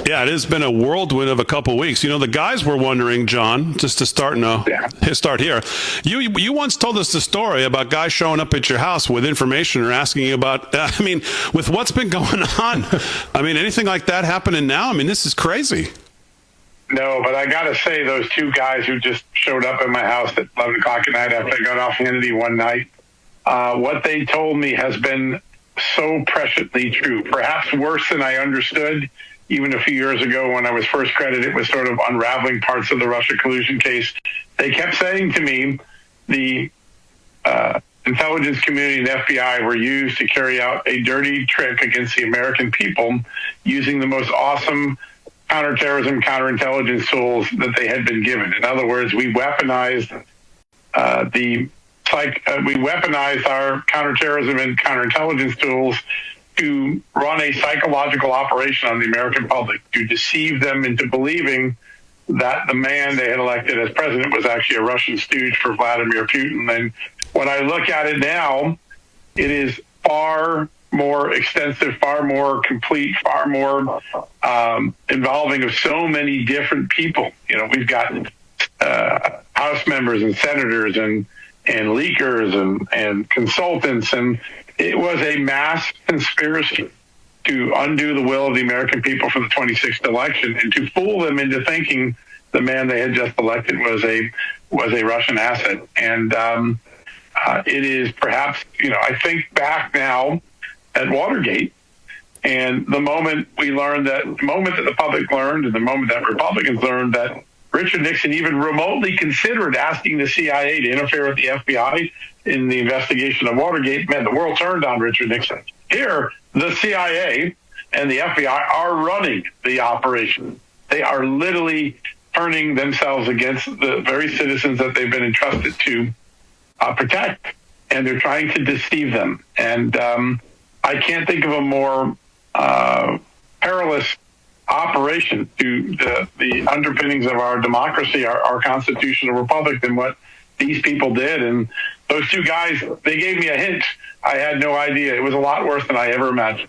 Yeah, it has been a whirlwind of a couple weeks. The guys were wondering, John, just to start start here. You once told us the story about guys showing up at your house with information or asking you about, with what's been going on. Anything like that happening now? This is crazy. No, but I got to say, those two guys who just showed up at my house at 11 o'clock at night after I got off Hannity one night, what they told me has been so presciently true, perhaps worse than I understood even a few years ago when I was first credited with sort of unraveling parts of the Russia collusion case. They kept saying to me the intelligence community and FBI were used to carry out a dirty trick against the American people using the most awesome counterterrorism, counterintelligence tools that they had been given. In other words, we weaponized we weaponized our counterterrorism and counterintelligence tools to run a psychological operation on the American public, to deceive them into believing that the man they had elected as president was actually a Russian stooge for Vladimir Putin. And when I look at it now, it is far more extensive, far more complete, far more involving of so many different people. We've got House members and senators and leakers and consultants, and it was a mass conspiracy to undo the will of the American people for the 26th election and to fool them into thinking the man they had just elected was a Russian asset. And it is perhaps, I think back now at Watergate, and the moment that the public learned and the moment that Republicans learned that Richard Nixon even remotely considered asking the CIA to interfere with the FBI in the investigation of Watergate, man, the world turned on Richard Nixon. Here, the CIA and the FBI are running the operation. They are literally turning themselves against the very citizens that they've been entrusted to protect, and they're trying to deceive them. And I can't think of a more perilous operation to the underpinnings of our democracy, our constitutional republic, than what these people did. And those two guys, they gave me a hint. I had no idea. It was a lot worse than I ever imagined.